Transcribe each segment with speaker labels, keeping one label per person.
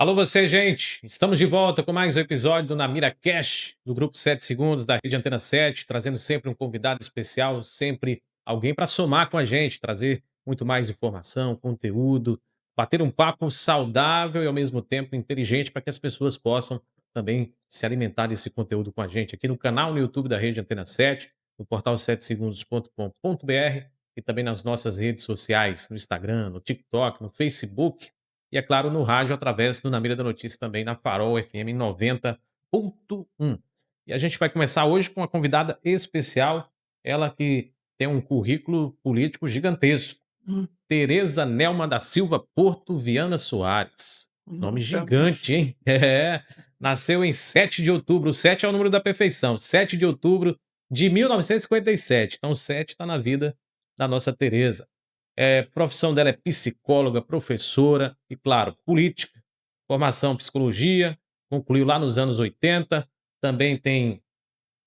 Speaker 1: Alô você, gente! Estamos de volta com mais um episódio do Namira Cash, do Grupo 7 Segundos da Rede Antena 7, trazendo sempre um convidado especial, sempre alguém para somar com a gente, trazer muito mais informação, conteúdo, bater um papo saudável e ao mesmo tempo inteligente para que as pessoas possam também se alimentar desse conteúdo com a gente aqui no canal no YouTube da Rede Antena 7, no portal 7segundos.com.br e também nas nossas redes sociais, no Instagram, no TikTok, no Facebook e, é claro, no rádio através do Na Mira da Notícia também na Farol FM 90.1. E a gente vai começar hoje com uma convidada especial, ela que tem um currículo político gigantesco.
Speaker 2: Hum,
Speaker 1: Tereza Nelma da Silva Porto Viana Soares. Nome
Speaker 2: Nossa,
Speaker 1: gigante, hein? É. Nasceu em 7 de outubro, o 7 é o número da perfeição, 7 de outubro de 1957. Então, o 7 está na vida da nossa Tereza. Profissão dela é psicóloga, professora e, claro, política. Formação psicologia, concluiu lá nos anos 80. Também tem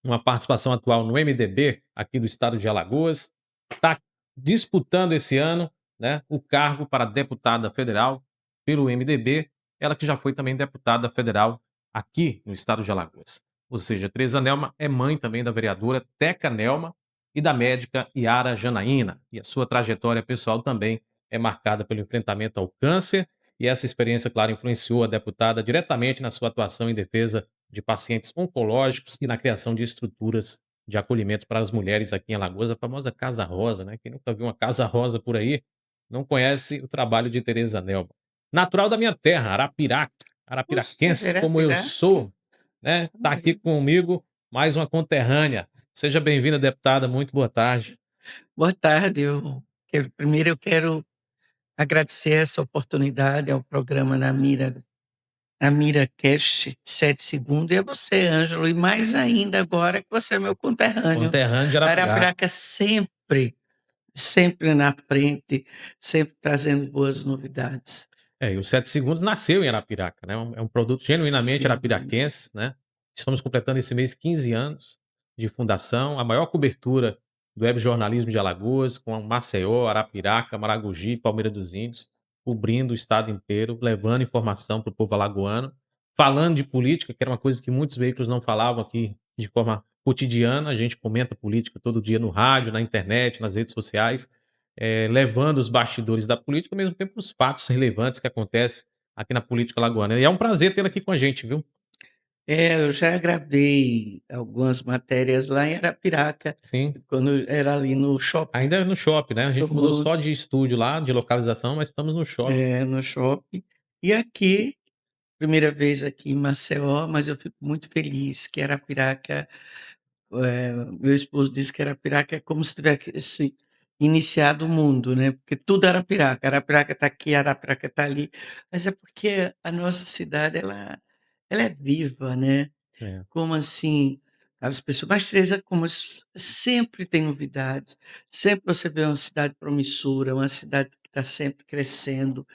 Speaker 1: uma participação atual no MDB aqui do estado de Alagoas. Está disputando esse ano, né, o cargo para deputada federal pelo MDB. Ela que já foi também deputada federal aqui no estado de Alagoas. Ou seja, Teresa Nelma é mãe também da vereadora Teca Nelma e da médica Yara Janaína. E a sua trajetória pessoal também é marcada pelo enfrentamento ao câncer. E essa experiência, claro, influenciou a deputada diretamente na sua atuação em defesa de pacientes oncológicos e na criação de estruturas de acolhimento para as mulheres aqui em Alagoas, a famosa Casa Rosa, né? Quem nunca viu uma Casa Rosa por aí, não conhece o trabalho de Teresa Nelma. Natural da minha terra, Arapiraca,
Speaker 2: puxa,
Speaker 1: arapiraquense como eu
Speaker 2: Arapiraca.
Speaker 1: sou, né? Tá aqui
Speaker 2: Ai,
Speaker 1: comigo mais uma conterrânea. Seja bem-vinda, deputada, muito boa tarde.
Speaker 2: boa tarde. Eu quero agradecer essa oportunidade ao programa Na Mira Cast 7 Segundos, e a você, Ângelo, e mais ainda agora que você é meu conterrâneo.
Speaker 1: Conterrâneo de Arapiraca.
Speaker 2: Arapiraca sempre na frente, sempre trazendo boas novidades.
Speaker 1: E o 7 Segundos nasceu em Arapiraca, né, é um produto genuinamente
Speaker 2: Sim,
Speaker 1: arapiraquense, né. Estamos completando esse mês 15 anos de fundação, a maior cobertura do web jornalismo de Alagoas, com Maceió, Arapiraca, Maragogi e Palmeira dos Índios, cobrindo o estado inteiro, levando informação para o povo alagoano, falando de política, que era uma coisa que muitos veículos não falavam aqui de forma cotidiana, a gente comenta política todo dia no rádio, na internet, nas redes sociais, levando os bastidores da política, ao mesmo tempo os fatos relevantes que acontecem aqui na política alagoana. E é um prazer tê-la aqui com a gente, viu.
Speaker 2: eu já gravei algumas matérias lá em Arapiraca,
Speaker 1: Sim,
Speaker 2: quando era ali no shopping.
Speaker 1: ainda é no shopping, né, a gente mudou
Speaker 2: Famoso.
Speaker 1: só de estúdio lá, de localização, mas estamos no shopping.
Speaker 2: É, no shopping. E aqui, primeira vez aqui em Maceió, mas eu fico muito feliz que Arapiraca, meu esposo disse que Arapiraca é como se tivesse iniciado o mundo, né, porque tudo é Arapiraca, Arapiraca está aqui, Arapiraca está ali, mas é porque a nossa cidade ela é viva, né.
Speaker 1: É.
Speaker 2: Como assim? As pessoas, mas Teresa, como sempre tem novidades, sempre você vê uma cidade promissora, uma cidade que está sempre crescendo.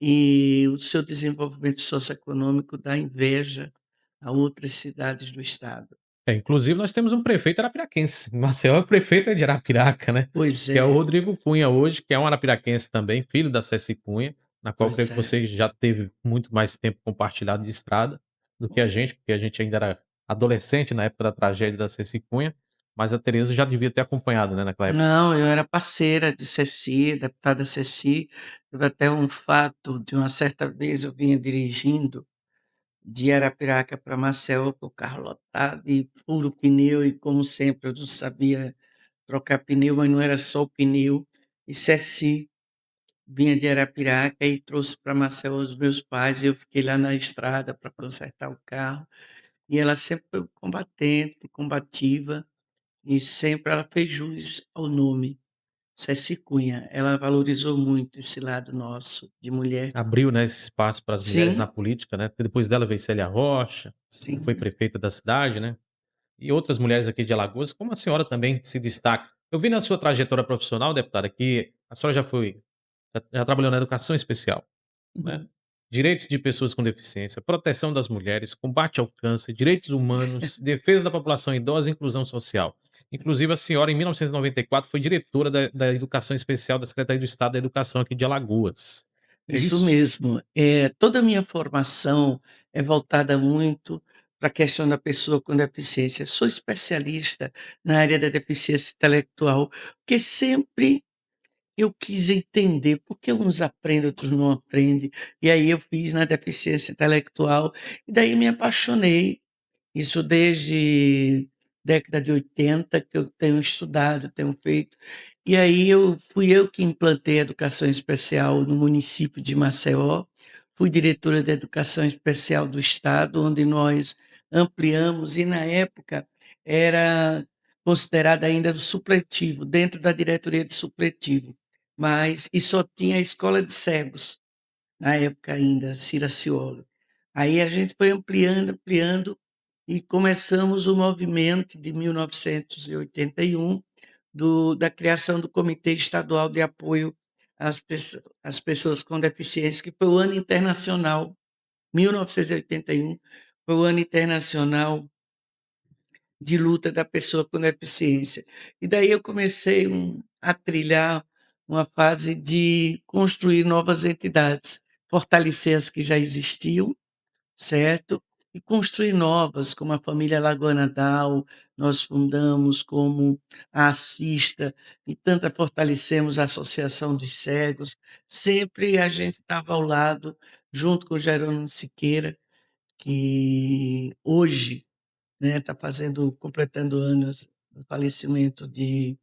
Speaker 2: E o seu desenvolvimento socioeconômico dá inveja a outras cidades do estado.
Speaker 1: Inclusive nós temos um prefeito arapiraquense, Maceió é prefeito é de Arapiraca, né,
Speaker 2: Pois
Speaker 1: que é o
Speaker 2: é,
Speaker 1: Rodrigo Cunha hoje, que é um arapiraquense também, filho da Ceci Cunha, na qual creio
Speaker 2: pois
Speaker 1: que
Speaker 2: é.
Speaker 1: você já teve muito mais tempo compartilhado de estrada do que a gente, porque a gente ainda era adolescente na época da tragédia da Ceci Cunha, mas a Tereza já devia ter acompanhado, né, naquela época.
Speaker 2: Não, eu era parceira de Ceci, deputada Ceci. Teve até um fato de uma certa vez eu vinha dirigindo de Arapiraca para Maceió com o carro lotado e furo o pneu e, como sempre, eu não sabia trocar pneu, mas não era só o pneu. E Ceci vinha de Arapiraca e trouxe para Maceió os meus pais, e eu fiquei lá na estrada para consertar o carro, e ela sempre foi combatente, combativa, e sempre ela fez jus ao nome, Ceci Cunha. Ela valorizou muito esse lado nosso de mulher.
Speaker 1: Abriu, né, esse espaço para as mulheres na
Speaker 2: Sim,
Speaker 1: política, né, porque depois dela veio Célia Rocha, que foi
Speaker 2: sim.
Speaker 1: prefeita da cidade, né, e outras mulheres aqui de Alagoas, como a senhora também se destaca. Eu vi na sua trajetória profissional, deputada, que a senhora já trabalhou na educação especial, né,
Speaker 2: Uhum.
Speaker 1: direitos de pessoas com deficiência, proteção das mulheres, combate ao câncer, direitos humanos, defesa da população idosa e inclusão social. Inclusive a senhora, em 1994, foi diretora da educação especial da Secretaria do Estado da Educação aqui de Alagoas. É
Speaker 2: Isso
Speaker 1: isso?
Speaker 2: mesmo. Toda a minha formação é voltada muito para a questão da pessoa com deficiência. Sou especialista na área da deficiência intelectual, porque sempre eu quis entender por que uns aprendem, outros não aprendem, e aí eu fiz na deficiência intelectual, e daí me apaixonei. Isso desde década de 80 que eu tenho estudado, tenho feito. E aí fui eu que implantei a educação especial no município de Maceió, fui diretora da educação especial do estado, onde nós ampliamos e na época era considerado ainda supletivo, dentro da diretoria de supletivo, mas e só tinha a escola de cegos. Na época ainda, Ciraciolo. Aí a gente foi ampliando, ampliando, e começamos o movimento de 1981 da criação do Comitê Estadual de Apoio às Pessoas com Deficiência, que foi o ano internacional, 1981, foi o ano internacional de luta da pessoa com deficiência. E daí eu comecei a trilhar uma fase de construir novas entidades, fortalecer as que já existiam, certo? E construir novas, como a família Lagoa Dal, nós fundamos, como a Assista, e tanto fortalecemos a Associação dos Cegos. Sempre a gente estava ao lado, junto com o Jerônimo Siqueira, que hoje, né, está completando anos do falecimento de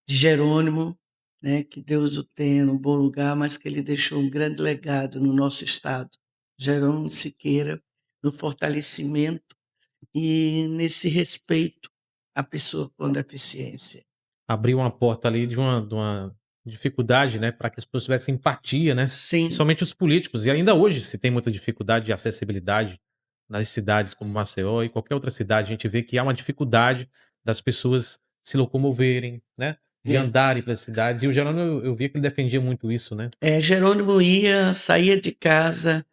Speaker 2: Jerônimo, né, que Deus o tenha no bom lugar, mas que ele deixou um grande legado no nosso estado. Jerônimo Siqueira, no fortalecimento e nesse respeito à pessoa com deficiência.
Speaker 1: Abriu uma porta ali de uma dificuldade, né, para que as pessoas tivessem empatia, né,
Speaker 2: Sim,
Speaker 1: principalmente os políticos. E ainda hoje se tem muita dificuldade de acessibilidade nas cidades como Maceió e qualquer outra cidade, a gente vê que há uma dificuldade das pessoas se locomoverem, né, de
Speaker 2: é.
Speaker 1: andarem pelas cidades. E o Jerônimo eu via que ele defendia muito isso, né.
Speaker 2: Jerônimo saía de casa,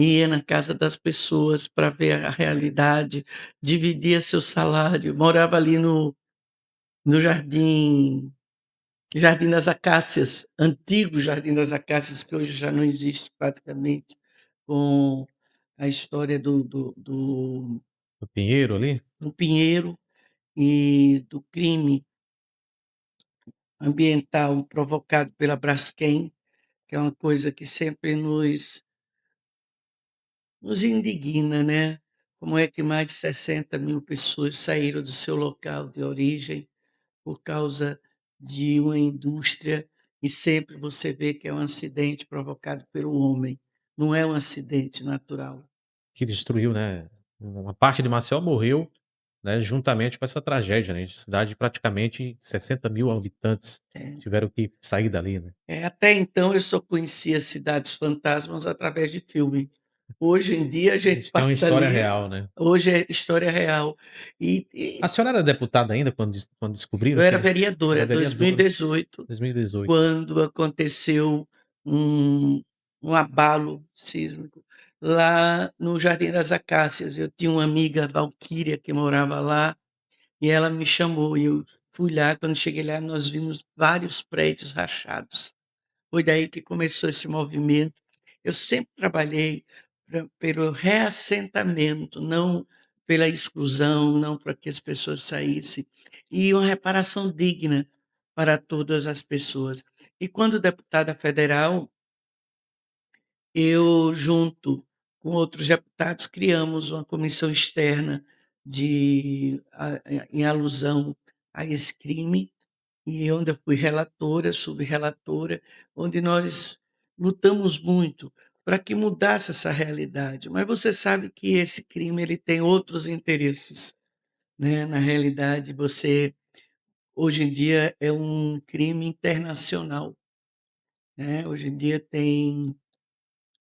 Speaker 2: ia na casa das pessoas para ver a realidade, dividia seu salário, morava ali no Jardim das Acácias, antigo Jardim das Acácias, que hoje já não existe praticamente, com a história
Speaker 1: O Pinheiro ali,
Speaker 2: do Pinheiro e do crime ambiental provocado pela Braskem, que é uma coisa que sempre nos indigna, né. Como é que mais de 60.000 pessoas saíram do seu local de origem por causa de uma indústria, e sempre você vê que é um acidente provocado pelo homem, não é um acidente natural.
Speaker 1: que destruiu, né, uma parte de Maceió morreu, né, juntamente com essa tragédia, né, de cidade de praticamente 60.000 habitantes
Speaker 2: É.
Speaker 1: tiveram que sair dali, né.
Speaker 2: Até então eu só conhecia cidades fantasmas através de filme. Hoje em dia a
Speaker 1: A
Speaker 2: gente
Speaker 1: gente tem uma
Speaker 2: passa
Speaker 1: história
Speaker 2: ali,
Speaker 1: real, né.
Speaker 2: hoje é história real. E
Speaker 1: A senhora era deputada ainda quando descobriram
Speaker 2: eu era
Speaker 1: que
Speaker 2: vereadora,
Speaker 1: era vereadora,
Speaker 2: 2018,
Speaker 1: 2018.
Speaker 2: quando aconteceu um abalo sísmico lá no Jardim das Acácias. Eu tinha uma amiga, Valquíria, que morava lá, e ela me chamou e eu fui lá. Quando cheguei lá, nós vimos vários prédios rachados. Foi daí que começou esse movimento. Eu sempre trabalhei pelo reassentamento, não pela exclusão, não para que as pessoas saíssem, e uma reparação digna para todas as pessoas. E quando deputada federal, eu, junto com outros deputados, criamos uma comissão externa em alusão a esse crime, e onde eu fui relatora, subrelatora, onde nós lutamos muito para que mudasse essa realidade. Mas você sabe que esse crime ele tem outros interesses, né, na realidade hoje em dia é um crime internacional, né, hoje em dia tem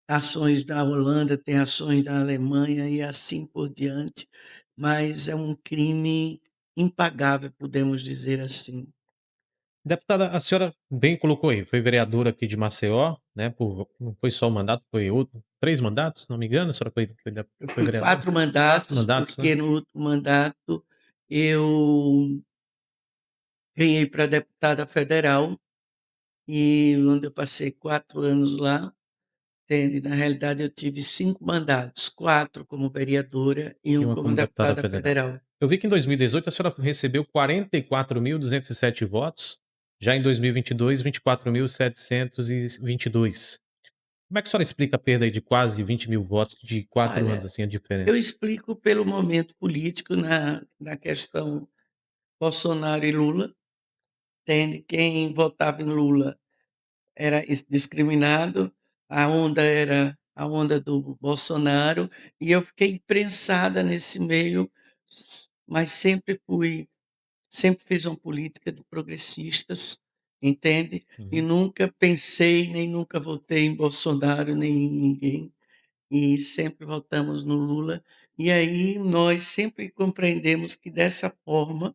Speaker 2: ações da Holanda, tem ações da Alemanha e assim por diante, mas é um crime impagável, podemos dizer assim.
Speaker 1: Deputada, a senhora bem colocou aí, foi vereadora aqui de Maceió, né, por não foi só um mandato, foi outro 3 mandatos, se não me engano, a senhora
Speaker 2: Eu
Speaker 1: foi
Speaker 2: fui
Speaker 1: vereadora?
Speaker 2: 4
Speaker 1: 4
Speaker 2: mandatos,
Speaker 1: mandatos, né.
Speaker 2: porque no último mandato eu ganhei para deputada federal, e onde eu passei 4 anos lá, entende. Na realidade eu tive 5 mandatos, 4 como vereadora e
Speaker 1: E
Speaker 2: um
Speaker 1: uma
Speaker 2: como
Speaker 1: como deputada
Speaker 2: deputada
Speaker 1: federal.
Speaker 2: federal.
Speaker 1: Eu vi que em 2018 a senhora recebeu 44.207 votos, já em 2022, 24.722. Como é que a senhora explica a perda aí de quase 20.000 votos de 4 anos,
Speaker 2: Olha,
Speaker 1: assim, a
Speaker 2: eu
Speaker 1: diferença?
Speaker 2: explico pelo momento político na questão Bolsonaro e Lula, entende. Quem votava em Lula era discriminado, a onda era a onda do Bolsonaro, e eu fiquei prensada nesse meio, mas sempre fiz uma política de progressistas, entende, e
Speaker 1: Uhum.
Speaker 2: nunca pensei, nem nunca votei em Bolsonaro, nem em ninguém, e sempre votamos no Lula. E aí nós sempre compreendemos que dessa forma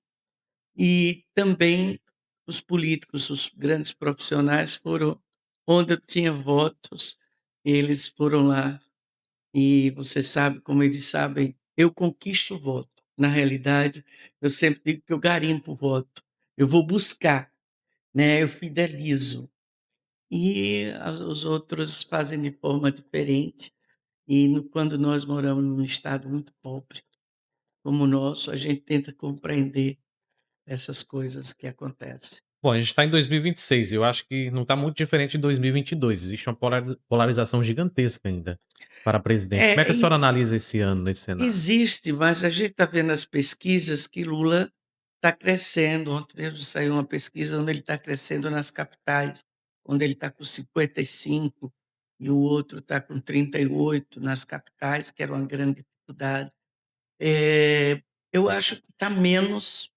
Speaker 2: e também os políticos, os grandes profissionais foram onde eu tinha votos, eles foram lá e você sabe, como eles sabem, eu conquisto o voto. Na realidade, eu sempre digo que eu garimpo o voto, eu vou buscar, né, eu fidelizo. E as os outros fazem de forma diferente, e quando nós moramos num estado muito pobre como o nosso, a gente tenta compreender essas coisas que acontecem.
Speaker 1: Bom, a gente está em 2026 e eu acho que não está muito diferente de 2022, existe uma polarização gigantesca ainda para presidente. Como é que a
Speaker 2: É,
Speaker 1: senhora analisa esse ano nesse cenário?
Speaker 2: existe, mas a gente está vendo as pesquisas que Lula está crescendo. Ontem mesmo saiu uma pesquisa onde ele está crescendo nas capitais, onde ele está com 55 e o outro está com 38 nas capitais, que era uma grande dificuldade. Eu acho que está menos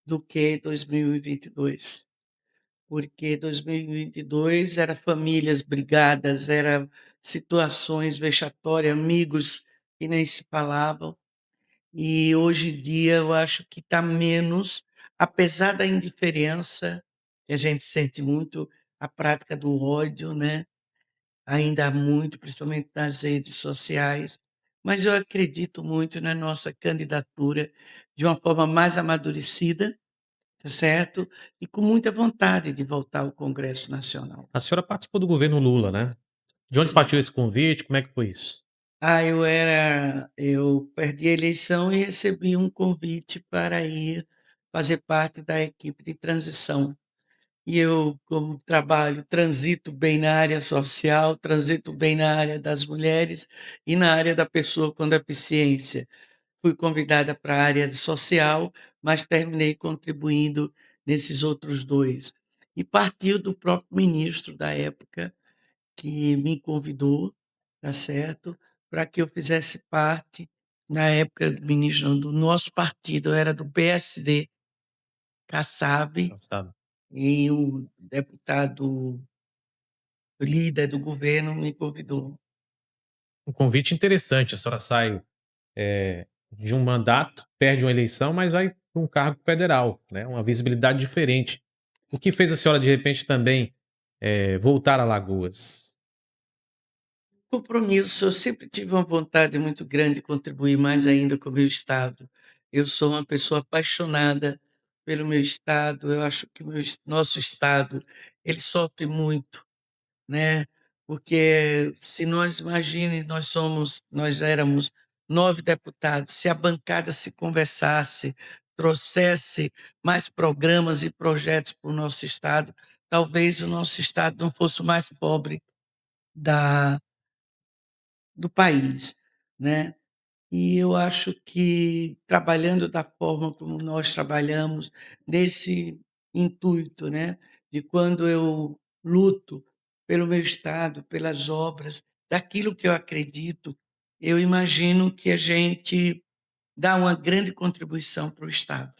Speaker 2: do que 2022, porque 2022 era famílias brigadas, era situações vexatórias, amigos que nem se falavam. E hoje em dia eu acho que está menos, apesar da indiferença, que a gente sente muito, a prática do ódio, né, ainda há muito, principalmente nas redes sociais, mas eu acredito muito na nossa candidatura de uma forma mais amadurecida, tá certo, e com muita vontade de voltar ao Congresso Nacional.
Speaker 1: A senhora participou do governo Lula, né? De onde
Speaker 2: Sim.
Speaker 1: partiu esse convite? Como é que foi isso?
Speaker 2: Eu perdi a eleição e recebi um convite para ir fazer parte da equipe de transição. E eu, como trabalho, transito bem na área social, transito bem na área das mulheres e na área da pessoa com deficiência. Fui convidada para a área social, mas terminei contribuindo nesses outros 2. E partiu do próprio ministro da época, que me convidou, tá certo, para que eu fizesse parte, na época do ministro do nosso partido, eu era do PSD, Kassab,
Speaker 1: Passado.
Speaker 2: e o deputado líder do governo me convidou.
Speaker 1: Um convite interessante, a senhora sai, de um mandato, perde uma eleição, mas vai para um cargo federal, né, uma visibilidade diferente. O que fez a senhora de repente também, voltar a Alagoas?
Speaker 2: Compromisso, eu sempre tive uma vontade muito grande de contribuir mais ainda com o meu estado. Eu sou uma pessoa apaixonada pelo meu estado, eu acho que o meu es nosso estado, ele sofre muito, né, porque se nós imagine, nós éramos 9 deputados, se a bancada se conversasse, trouxesse mais programas e projetos para o nosso estado, talvez o nosso estado não fosse o mais pobre da do país, né. E eu acho que trabalhando da forma como nós trabalhamos, nesse intuito, né, de quando eu luto pelo meu estado, pelas obras, daquilo que eu acredito, eu imagino que a gente dá uma grande contribuição para o estado.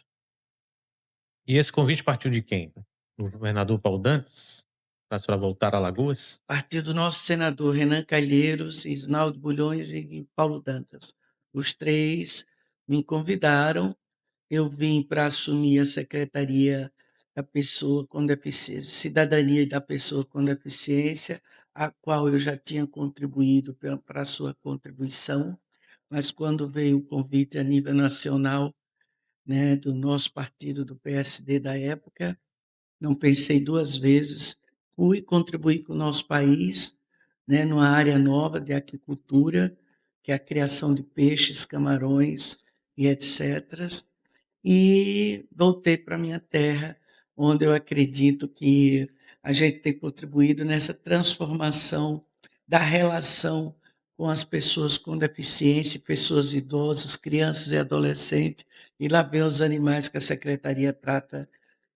Speaker 1: E esse convite partiu de quem? Do governador Paulo Dantas? Para a senhora voltar a Alagoas?
Speaker 2: Partir do nosso senador Renan Calheiros, Isnaldo Bulhões e Paulo Dantas. Os 3 me convidaram. Eu vim para assumir a secretaria da pessoa com deficiência, cidadania da pessoa com deficiência, a qual eu já tinha contribuído para a sua contribuição, mas quando veio o convite a nível nacional, né, do nosso partido, do PSD da época, não pensei 2 vezes, fui contribuir com o nosso país, né, numa área nova de aquicultura, que é a criação de peixes, camarões e etcéteras, e voltei para minha terra, onde eu acredito que a gente tem contribuído nessa transformação da relação com as pessoas com deficiência, pessoas idosas, crianças e adolescentes, e lá vem os animais que a secretaria trata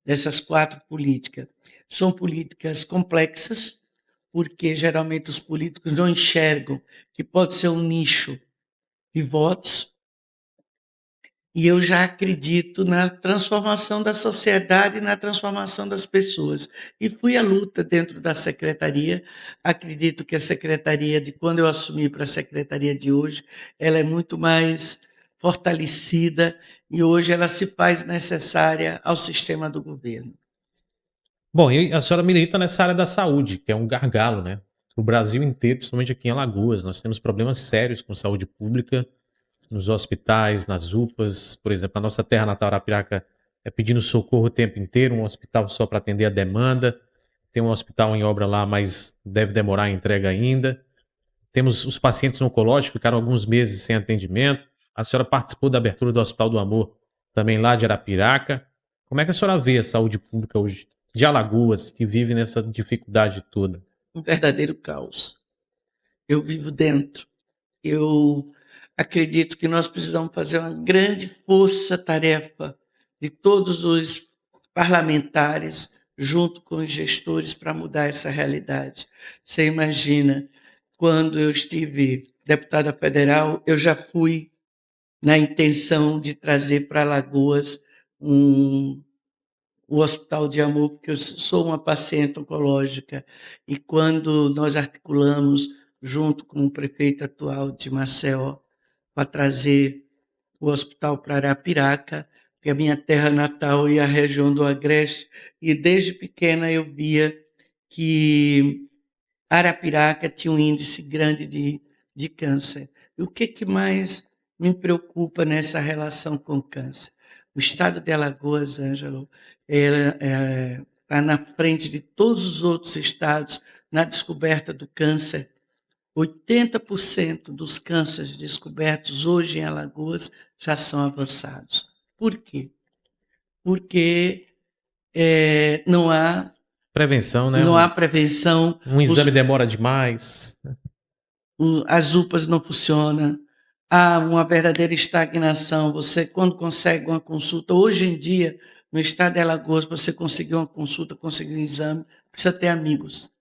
Speaker 2: dessas 4 políticas. São políticas complexas, porque geralmente os políticos não enxergam que pode ser um nicho de votos, e eu já acredito na transformação da sociedade e na transformação das pessoas. E fui à luta dentro da secretaria. Acredito que a secretaria, de quando eu assumi para a secretaria de hoje, ela é muito mais fortalecida e hoje ela se faz necessária ao sistema do governo.
Speaker 1: Bom, e a senhora milita nessa área da saúde, que é um gargalo, né. O Brasil inteiro, principalmente aqui em Alagoas, nós temos problemas sérios com saúde pública, nos hospitais, nas UPAs, por exemplo, a nossa terra natal, Arapiraca, é pedindo socorro o tempo inteiro, um hospital só para atender a demanda, tem um hospital em obra lá, mas deve demorar a entrega ainda. Temos os pacientes oncológicos, ficaram alguns meses sem atendimento. A senhora participou da abertura do Hospital do Amor, também lá de Arapiraca. Como é que a senhora vê a saúde pública hoje de Alagoas, que vive nessa dificuldade toda?
Speaker 2: Um verdadeiro caos. Eu vivo dentro. Eu acredito que nós precisamos fazer uma grande força-tarefa de todos os parlamentares, junto com os gestores, para mudar essa realidade. Você imagina, quando eu estive deputada federal, eu já fui na intenção de trazer para Alagoas um o Hospital de Amor, porque eu sou uma paciente oncológica, e quando nós articulamos, junto com o prefeito atual de Maceió, para trazer o hospital para Arapiraca, que é a minha terra natal e a região do Agreste, e desde pequena eu via que Arapiraca tinha um índice grande de câncer. E o que mais me preocupa nessa relação com o câncer? O estado de Alagoas, Ângelo, está na frente de todos os outros estados na descoberta do câncer. 80% dos cânceres descobertos hoje em Alagoas já são avançados. Por quê? Porque não há,
Speaker 1: Prevenção, né,
Speaker 2: não há prevenção,
Speaker 1: um exame demora demais.
Speaker 2: as UPAs não funcionam, há uma verdadeira estagnação. Você, quando consegue uma consulta, hoje em dia, no estado de Alagoas, você conseguir uma consulta, conseguir um exame, precisa ter amigos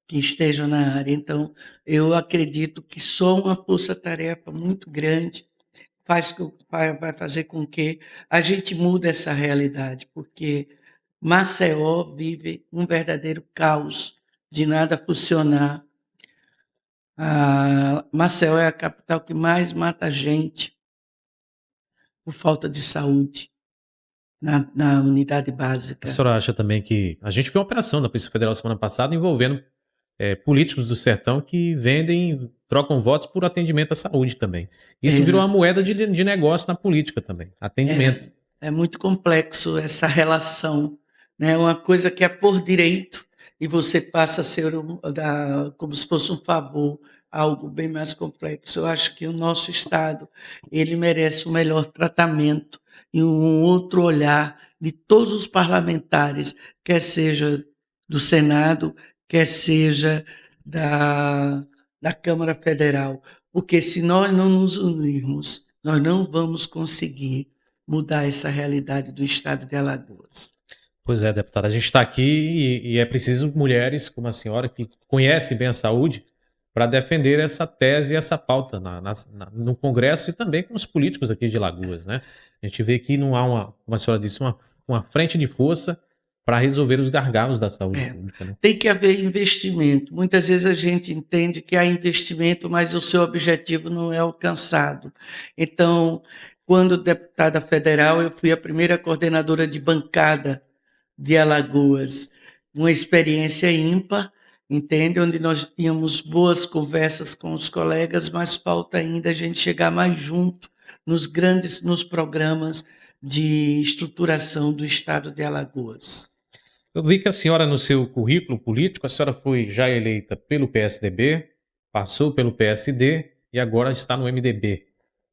Speaker 2: que estejam na área. Então, eu acredito que só uma força-tarefa muito grande vai fazer com que a gente mude essa realidade, porque Maceió vive um verdadeiro caos de nada funcionar. Maceió é a capital que mais mata gente por falta de saúde na unidade
Speaker 1: A
Speaker 2: básica.
Speaker 1: senhora acha também que a gente viu uma operação da Polícia Federal semana passada envolvendo, políticos do sertão que vendem trocam votos por atendimento à saúde também. Isso virou
Speaker 2: É,
Speaker 1: uma moeda de negócio na política também, atendimento.
Speaker 2: é, é muito complexo essa relação, né? Uma coisa que é por direito e você passa a ser como se fosse um favor, algo bem mais complexo. Eu acho que o nosso Estado ele merece o melhor tratamento e um outro olhar de todos os parlamentares, quer seja do Senado, quer seja da, da Câmara Federal, porque se nós não nos unirmos, nós não vamos conseguir mudar essa realidade do estado de Alagoas.
Speaker 1: Pois é, deputada, a gente está aqui e é preciso mulheres como a senhora que conhece bem a saúde para defender essa tese e essa pauta no Congresso e também com os políticos aqui de Lagoas, né? A gente vê que não há uma, como a senhora disse, uma frente de força para resolver os gargalos da saúde
Speaker 2: É,
Speaker 1: pública, né?
Speaker 2: tem que haver investimento. Muitas vezes a gente entende que há investimento, mas o seu objetivo não é alcançado. Então, quando deputada federal, eu fui a primeira coordenadora de bancada de Alagoas, uma experiência ímpar, entende? Onde nós tínhamos boas conversas com os colegas, mas falta ainda a gente chegar mais junto nos programas de estruturação do estado de Alagoas.
Speaker 1: Eu vi que a senhora, no seu currículo político, a senhora foi já eleita pelo PSDB, passou pelo PSD e agora está no MDB.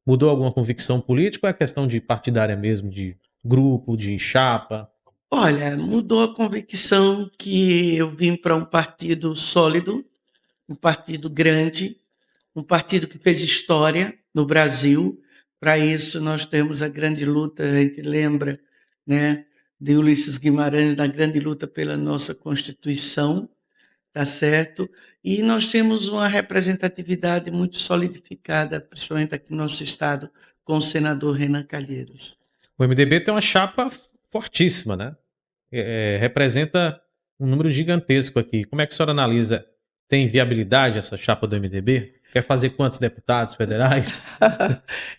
Speaker 1: Mudou alguma convicção política ou é questão de partidária mesmo, de grupo, de chapa?
Speaker 2: Olha, mudou a convicção que eu vim para um partido sólido, um partido grande, um partido que fez história no Brasil. Para isso, nós temos a grande luta, a gente lembra, né, de Ulisses Guimarães, na grande luta pela nossa Constituição, tá certo? E nós temos uma representatividade muito solidificada, principalmente aqui no nosso estado, com o senador Renan Calheiros.
Speaker 1: O MDB tem uma chapa fortíssima, né? Representa um número gigantesco aqui. Como é que a senhora analisa? Tem viabilidade essa chapa do MDB? Quer fazer quantos deputados federais?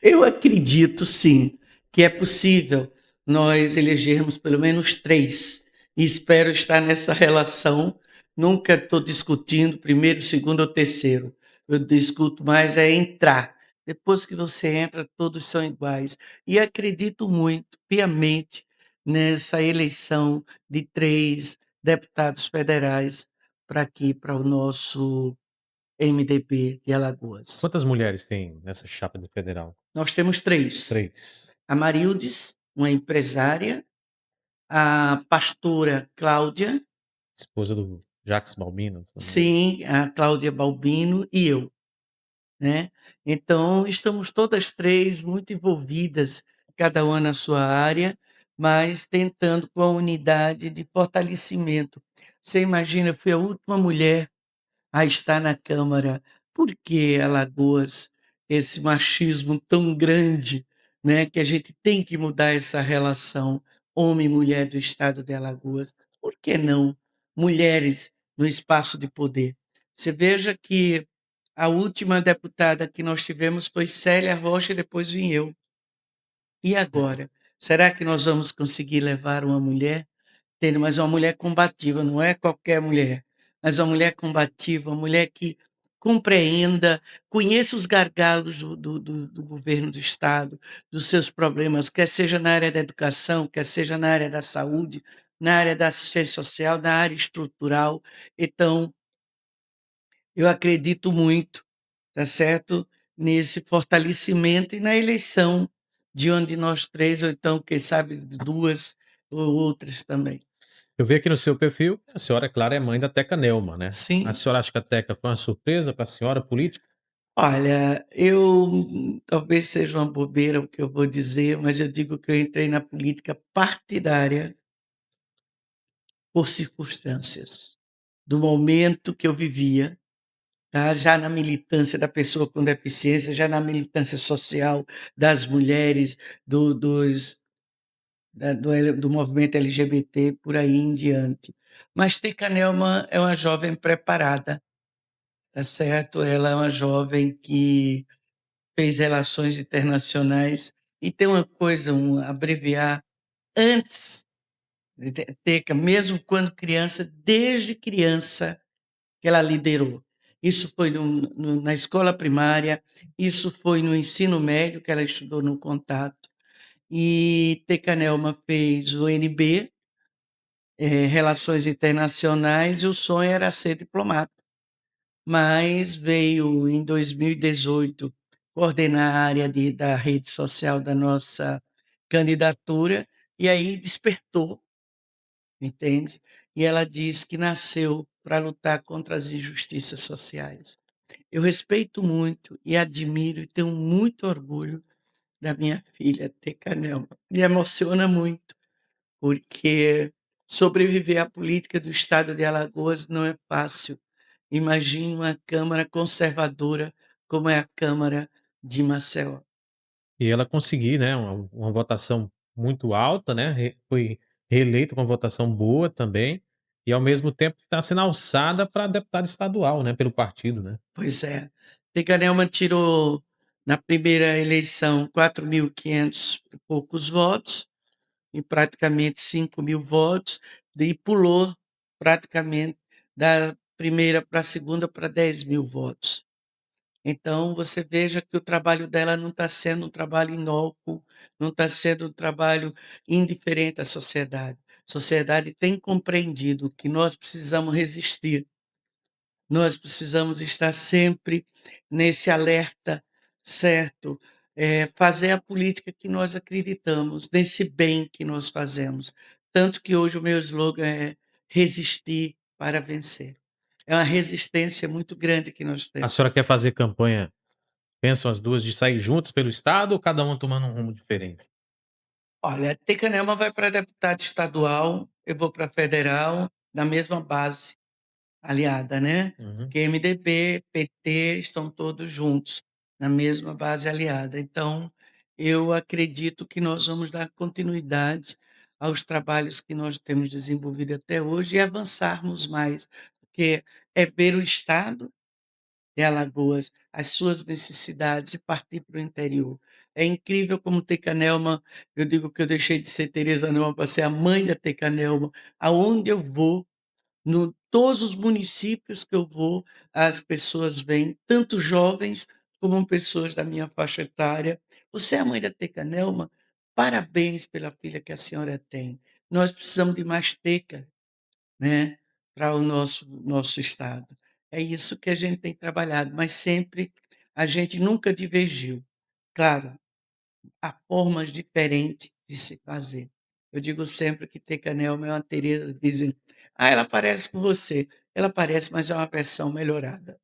Speaker 2: Eu acredito sim, que é possível nós elegermos pelo menos 3 e espero estar nessa relação. Nunca estou discutindo primeiro, segundo ou terceiro. Eu discuto mais é entrar. Depois que você entra, todos são iguais. E acredito muito, piamente, nessa eleição de 3 deputados federais para aqui, para o nosso MDB de Alagoas.
Speaker 1: Quantas mulheres tem nessa chapa do federal?
Speaker 2: Nós temos 3:
Speaker 1: 3.
Speaker 2: a Marildes, uma empresária, a pastora Cláudia,
Speaker 1: Esposa do Jacques Balbino, se não me engano.
Speaker 2: sim, a Cláudia Balbino e eu, né. Então estamos todas 3 muito envolvidas, cada uma na sua área, mas tentando com a unidade de fortalecimento. Você imagina, eu fui a última mulher a estar na Câmara. Por que Alagoas, esse machismo tão grande, né, que a gente tem que mudar essa relação homem e mulher do estado de Alagoas. Por que não mulheres no espaço de poder? Você veja que a última deputada que nós tivemos foi Célia Rocha e depois vim eu. E agora? Será que nós vamos conseguir levar uma mulher? Entende, mas uma mulher combativa, não é qualquer mulher, mas uma mulher combativa, uma mulher que compreenda, conheça os gargalos do governo do estado, dos seus problemas, quer seja na área da educação, quer seja na área da saúde, na área da assistência social, na área estrutural. Então, eu acredito muito, tá certo, nesse fortalecimento e na eleição de onde nós 3 ou então, quem sabe, 2 ou outras também.
Speaker 1: Eu vi aqui no seu perfil, a senhora, claro, é mãe da Teca Nelma, né. A
Speaker 2: Sim.
Speaker 1: senhora acha que a Teca foi uma surpresa para a senhora política?
Speaker 2: Olha, talvez seja uma bobeira o que eu vou dizer, mas eu digo que eu entrei na política partidária por circunstâncias, do momento que eu vivia, tá, já na militância da pessoa com deficiência, já na militância social das mulheres, dos da do movimento LGBT, por aí em diante. Mas Teca Nelma é uma jovem preparada, tá certo? Ela é uma jovem que fez relações internacionais e tem uma coisa, abreviar, antes de Teca, mesmo quando criança, desde criança que ela liderou. Isso foi na escola primária, isso foi no ensino médio, que ela estudou no Contato, e Teca Nelma fez o NB, Relações Internacionais, e o sonho era ser diplomata. Mas veio em 2018 coordenar a área da rede social da nossa candidatura, e aí despertou, entende? E ela diz que nasceu para lutar contra as injustiças sociais. Eu respeito muito e admiro e tenho muito orgulho da minha filha Teca Nelma. Me emociona muito, porque sobreviver à política do estado de Alagoas não é fácil. Imagine uma Câmara conservadora como é a Câmara de Maceió.
Speaker 1: E ela conseguir, né, uma votação muito alta, né, foi reeleita com uma votação boa também, e ao mesmo tempo está sendo alçada para deputada estadual, né, pelo partido, né.
Speaker 2: Pois é. Teganelma tirou, na primeira eleição, 4.500 e poucos votos, em praticamente 5.000 votos, e pulou praticamente da primeira para a segunda para 10.000 votos. Então você veja que o trabalho dela não está sendo um trabalho inócuo, não está sendo um trabalho indiferente à sociedade. sociedade tem compreendido que nós precisamos resistir, nós precisamos estar sempre nesse alerta, certo? Fazer a política que nós acreditamos, nesse bem que nós fazemos. Tanto que hoje o meu slogan é "resistir para vencer". É uma resistência muito grande que nós
Speaker 1: A senhora
Speaker 2: temos.
Speaker 1: quer fazer campanha, pensam as 2 de sair juntas pelo estado ou cada uma tomando um rumo diferente?
Speaker 2: Olha, Tecanelma vai para deputado estadual, eu vou para federal, na mesma base. Aliada, né,
Speaker 1: Uhum.
Speaker 2: que MDB, PT estão todos juntos, na mesma base aliada. Então, eu acredito que nós vamos dar continuidade aos trabalhos que nós temos desenvolvido até hoje e avançarmos mais, porque é ver o estado de Alagoas, as suas necessidades e partir para o interior. É incrível como Tecanelma, eu digo que eu deixei de ser Teresa Nelma para ser a mãe da Tecanelma, aonde eu vou, no todos os municípios que eu vou, as pessoas vêm, tanto jovens como pessoas da minha faixa etária. "Você é a mãe da Teca Nelma? Parabéns pela filha que a senhora tem. Nós precisamos de mais teca, né, para o nosso estado". É isso que a gente tem trabalhado, mas sempre a gente nunca divergiu. Claro, há formas diferentes de se fazer. Eu digo sempre que Tecanelma é uma Teresa, dizem: "Ah, ela parece com você". Ela parece, mas é uma versão melhorada.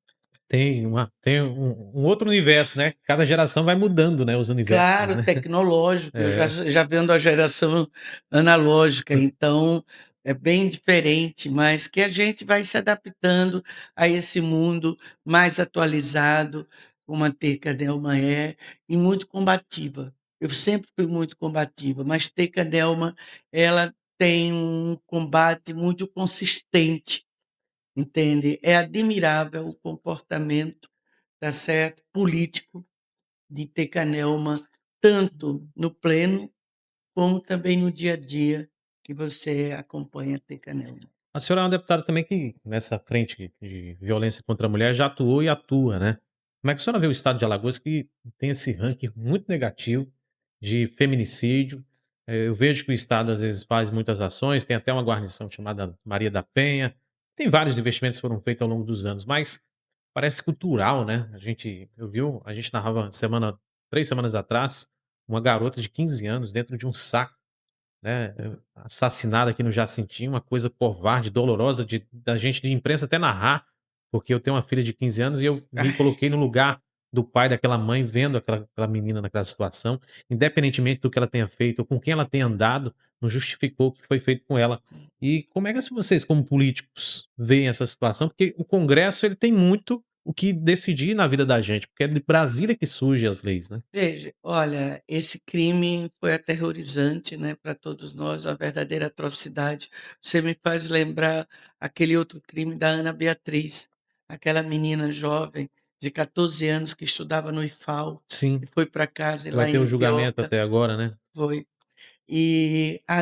Speaker 1: Tem um outro universo, né, cada geração vai mudando, né, os universos,
Speaker 2: Claro,
Speaker 1: né.
Speaker 2: tecnológico, eu já
Speaker 1: É.
Speaker 2: já vendo a geração analógica, então é bem diferente, mas que a gente vai se adaptando a esse mundo mais atualizado, como a Teca-Delma é, e muito combativa. Eu sempre fui muito combativa, mas Teca-Delma, ela tem um combate muito consistente, entende? É admirável o comportamento, tá certo, político de Tecanelma, tanto no pleno, como também no dia a dia que você acompanha Tecanelma.
Speaker 1: A senhora é uma deputada também que, nessa frente de violência contra a mulher, já atuou e atua, né. Como é que a senhora vê o estado de Alagoas que tem esse ranking muito negativo de feminicídio? Eu vejo que o estado, às vezes, faz muitas ações, tem até uma guarnição chamada Maria da Penha, tem vários investimentos que foram feitos ao longo dos anos, mas parece cultural, né. A gente narrava 3 semanas atrás, uma garota de 15 anos dentro de um saco, né, assassinada aqui no Jacintinho, uma coisa covarde, dolorosa da gente de imprensa até narrar, porque eu tenho uma filha de 15 anos e eu me coloquei no lugar do pai daquela mãe vendo aquela menina naquela situação, independentemente do que ela tenha feito ou com quem ela tenha andado, não justificou o que foi feito com ela. E como é que vocês como políticos veem essa situação? Porque o Congresso ele tem muito o que decidir na vida da gente, porque é de Brasília que surgem as leis, né.
Speaker 2: Veja, olha, esse crime foi aterrorizante, né, para todos nós, uma verdadeira atrocidade. Você me faz lembrar aquele outro crime da Ana Beatriz, aquela menina jovem de 14 anos que estudava no IFAL
Speaker 1: Sim,
Speaker 2: e foi para casa e
Speaker 1: vai
Speaker 2: lá
Speaker 1: ter
Speaker 2: em
Speaker 1: o julgamento
Speaker 2: Ipioca
Speaker 1: até agora, né.
Speaker 2: foi. E a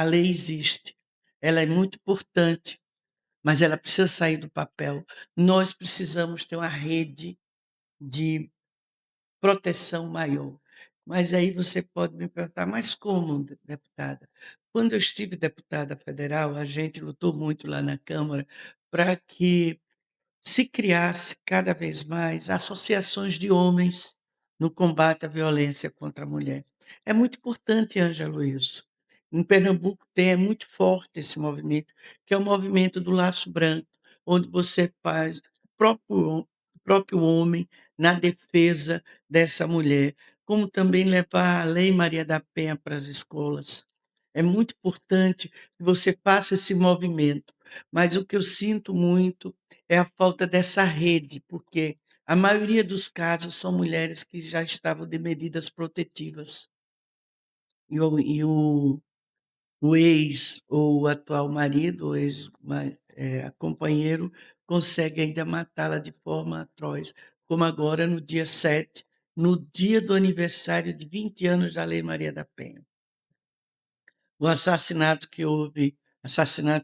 Speaker 2: lei existe, ela é muito importante, mas ela precisa sair do papel. Nós precisamos ter uma rede de proteção maior. Mas aí você pode me perguntar: "Mas como, deputada?". Quando eu estive deputada federal, a gente lutou muito lá na Câmara para que se criasse cada vez mais associações de homens no combate à violência contra a mulher. É muito importante, Ângelo, isso. Em Pernambuco tem, é muito forte esse movimento, que é o movimento do laço branco, onde você faz o próprio homem na defesa dessa mulher, como também levar a Lei Maria da Penha para as escolas. É muito importante que você faça esse movimento, mas o que eu sinto muito é a falta dessa rede, porque a maioria dos casos são mulheres que já estavam de medidas protetivas, e o ex ou o atual marido, o companheiro, consegue ainda matá-la de forma atroz, como agora no dia 7, no dia do aniversário de 20 anos da Lei Maria da Penha. O assassinato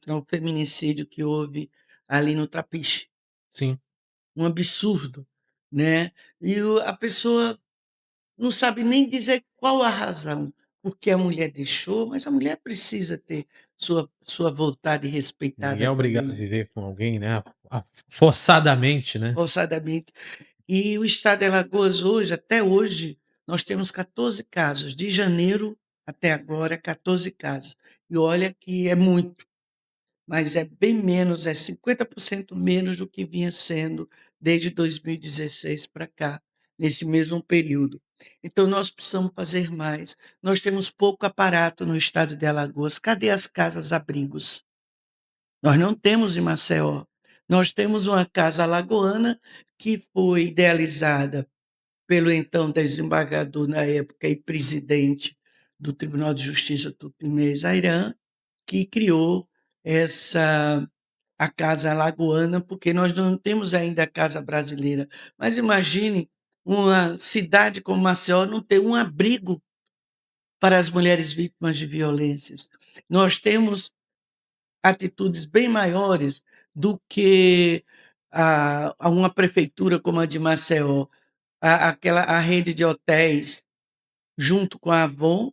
Speaker 2: não, o feminicídio que houve ali no Trapiche.
Speaker 1: Sim.
Speaker 2: Um absurdo, né. E a pessoa não sabe nem dizer qual a razão, porque a mulher deixou, mas a mulher precisa ter sua vontade
Speaker 1: Ninguém
Speaker 2: respeitada
Speaker 1: é obrigado a
Speaker 2: também,
Speaker 1: viver com alguém, né, forçadamente, né.
Speaker 2: forçadamente. E o estado de Alagoas hoje, até hoje, nós temos 14 casos, de janeiro até agora, 14 casos. E olha que é muito. Mas é bem menos, é 50% menos do que vinha sendo desde 2016 para cá, nesse mesmo período. Então nós precisamos fazer mais. Nós temos pouco aparato no estado de Alagoas. Cadê as casas-abrigos? Nós não temos em Maceió. Nós temos uma casa alagoana que foi idealizada pelo então desembargador na época e presidente do Tribunal de Justiça Tupinambás Airã, que criou essa a casa alagoana, porque nós não temos ainda a casa brasileira. Mas imagine uma cidade como Maceió não ter um abrigo para as mulheres vítimas de violências. Nós temos atitudes bem maiores do que a uma prefeitura como a de Maceió, a rede de hotéis junto com a Avon,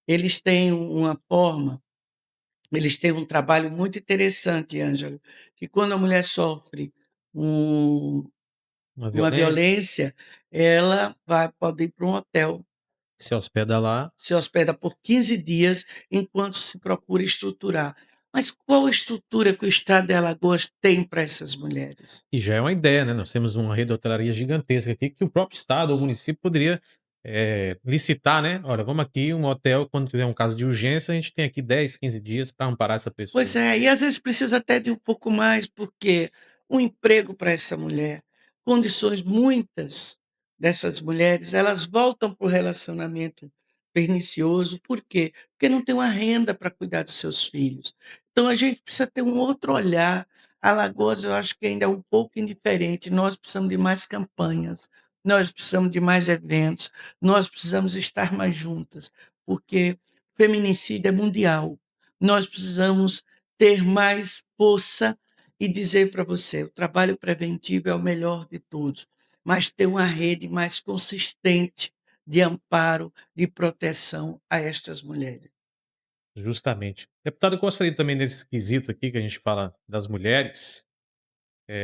Speaker 2: eles têm uma forma. Eles têm um trabalho muito interessante, Ângelo, que quando a mulher sofre um
Speaker 1: Uma
Speaker 2: uma
Speaker 1: violência,
Speaker 2: violência, ela pode ir para um hotel,
Speaker 1: se hospeda lá,
Speaker 2: se hospeda por 15 dias, enquanto se procura estruturar. Mas qual estrutura que o estado de Alagoas tem para essas mulheres?
Speaker 1: e já é uma ideia, né, nós temos uma rede de hotelaria gigantesca aqui que o próprio estado ou município poderia, licitar, né, "Olha, vamos aqui um hotel, quando tiver um caso de urgência, a gente tem aqui 10, 15 dias para amparar essa
Speaker 2: Pois
Speaker 1: pessoa".
Speaker 2: é, e às vezes precisa até de um pouco mais, porque um emprego para essa mulher, condições muitas dessas mulheres, elas voltam para o relacionamento pernicioso, por quê? Porque não tem uma renda para cuidar dos seus filhos. Então a gente precisa ter um outro olhar. Alagoas eu acho que ainda é um pouco indiferente, nós precisamos de mais campanhas, nós precisamos de mais eventos, nós precisamos estar mais juntas, porque feminicídio é mundial. Nós precisamos ter mais força e dizer para você: o trabalho preventivo é o melhor de todos, mas ter uma rede mais consistente de amparo, de proteção a estas mulheres.
Speaker 1: Justamente. Deputado, eu gostaria também nesse quesito aqui que a gente fala das mulheres,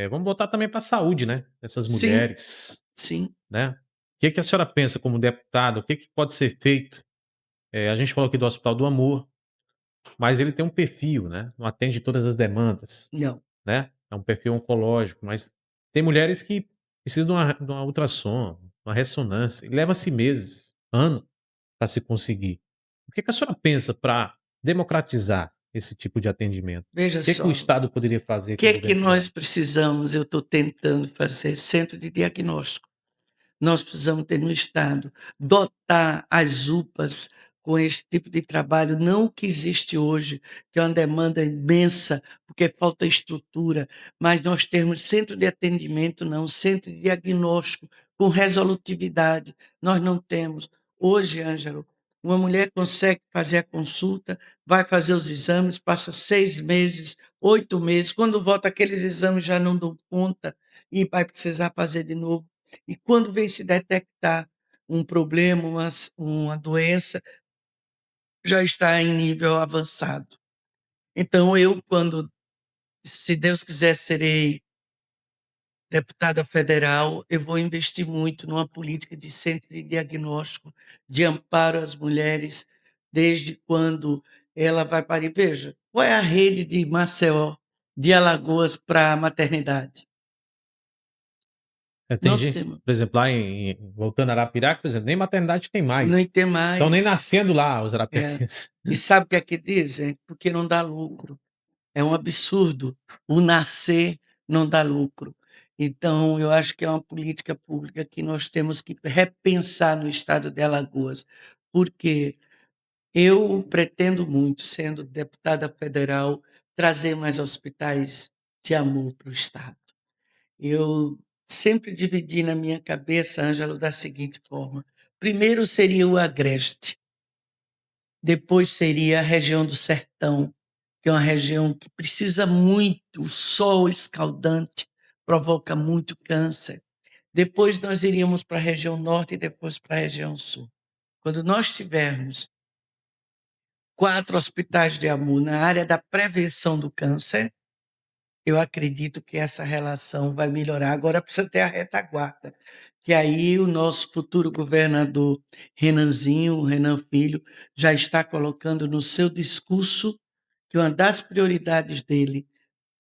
Speaker 1: vamos botar também para a saúde, né, dessas
Speaker 2: Sim,
Speaker 1: mulheres,
Speaker 2: sim,
Speaker 1: né. O que que a senhora pensa como deputada, o que que pode ser feito? A gente falou aqui do Hospital do Amor, mas ele tem um perfil, né, não atende todas as demandas,
Speaker 2: não.
Speaker 1: né, é um perfil oncológico, mas tem mulheres que precisam de uma ultrassom, uma ressonância, e leva-se meses, ano, para se conseguir. O que que a senhora pensa para democratizar esse tipo de atendimento?
Speaker 2: Veja
Speaker 1: O que que o
Speaker 2: só, o
Speaker 1: estado poderia fazer que
Speaker 2: que
Speaker 1: o
Speaker 2: é que
Speaker 1: governo federal?
Speaker 2: nós precisamos, eu estou tentando fazer centro de diagnóstico. Nós precisamos ter no estado, dotar as UPAs com esse tipo de trabalho, não o que existe hoje, que é uma demanda imensa, porque falta estrutura, mas nós temos centro de atendimento não, centro de diagnóstico com resolutividade, nós não temos. Hoje, Ângelo, uma mulher consegue fazer a consulta, vai fazer os exames, passa 6 meses, 8 meses, quando volta aqueles exames já não dão conta e vai precisar fazer de novo. E quando vem se detectar um problema, uma doença, já está em nível avançado. Então eu, quando, se Deus quiser, serei deputada federal, eu vou investir muito numa política de centro de diagnóstico, de amparo às mulheres, desde quando ela vai parir. Veja, qual é a rede de Maceió, de Alagoas para a maternidade?
Speaker 1: Tem
Speaker 2: Não
Speaker 1: gente,
Speaker 2: temos,
Speaker 1: por exemplo, lá voltando a Arapiraca, por exemplo, nem maternidade tem mais.
Speaker 2: nem tem
Speaker 1: Estão nem
Speaker 2: mais.
Speaker 1: nascendo lá os
Speaker 2: É.
Speaker 1: arapiaquenses.
Speaker 2: E sabe o que é que dizem? Porque não dá lucro. É um absurdo. O nascer não dá lucro. Então, eu acho que é uma política pública que nós temos que repensar no estado de Alagoas, porque eu pretendo muito, sendo deputada federal, trazer mais hospitais de amor para o estado. Eu sempre dividi na minha cabeça, Ângelo, da seguinte forma: primeiro seria o Agreste, depois seria a região do Sertão, que é uma região que precisa muito, o sol escaldante provoca muito câncer. Depois nós iríamos para a região norte e depois para a região sul. Quando nós tivermos 4 hospitais de amor na área da prevenção do câncer, eu acredito que essa relação vai melhorar. Agora precisa ter a retaguarda, que aí o nosso futuro governador Renanzinho, Renan Filho, já está colocando no seu discurso que uma das prioridades dele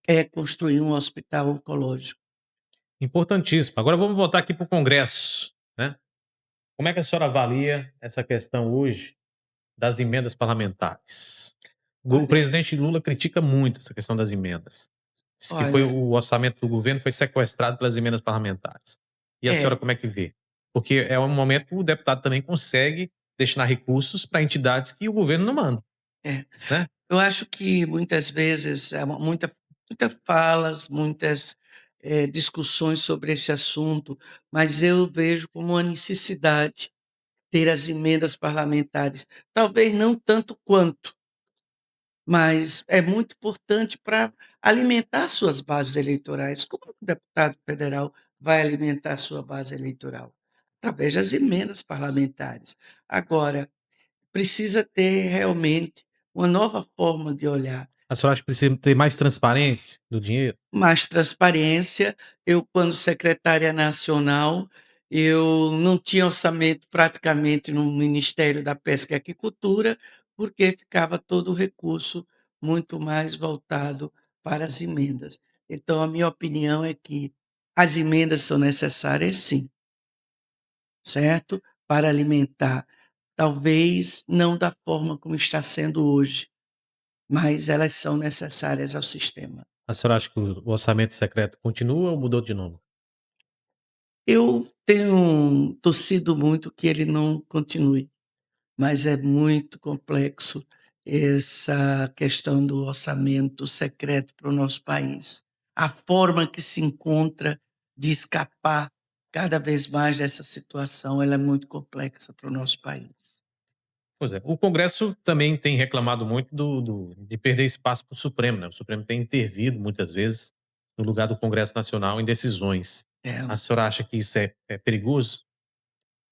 Speaker 2: é construir um hospital oncológico.
Speaker 1: Importantíssimo. Agora vamos voltar aqui para o Congresso, né. Como é que a senhora avalia essa questão hoje das emendas parlamentares? O
Speaker 2: Olha
Speaker 1: presidente Lula critica muito essa questão das emendas. Diz que foi
Speaker 2: olha,
Speaker 1: o orçamento do governo foi sequestrado pelas emendas parlamentares. E a senhora
Speaker 2: é,
Speaker 1: como é que vê? Porque é um momento que o deputado também consegue destinar recursos para entidades que o governo não manda,
Speaker 2: é.
Speaker 1: né.
Speaker 2: Eu acho que muitas vezes muitas falas, muitas, discussões sobre esse assunto, mas eu vejo como uma necessidade ter as emendas parlamentares. Talvez não tanto quanto, mas é muito importante para alimentar suas bases eleitorais. Como o deputado federal vai alimentar a sua base eleitoral? Através das emendas parlamentares. Agora, precisa ter realmente uma nova forma de olhar.
Speaker 1: A senhora acha que precisa ter mais transparência do dinheiro?
Speaker 2: Mais transparência. Eu, quando secretária nacional, eu não tinha orçamento praticamente no Ministério da Pesca e Aquicultura, porque ficava todo o recurso muito mais voltado para as emendas. Então a minha opinião é que as emendas são necessárias sim, certo? Para alimentar, talvez não da forma como está sendo hoje, mas elas são necessárias ao sistema.
Speaker 1: A senhora acha que o orçamento secreto continua ou mudou de nome?
Speaker 2: Eu tenho torcido muito que ele não continue, mas é muito complexo essa questão do orçamento secreto para o nosso país. A forma que se encontra de escapar cada vez mais dessa situação, ela é muito complexa para o nosso país.
Speaker 1: Pois é, o Congresso também tem reclamado muito de perder espaço para o Supremo, né, o Supremo tem intervido muitas vezes no lugar do Congresso Nacional em decisões. A
Speaker 2: É.
Speaker 1: senhora acha que isso é perigoso?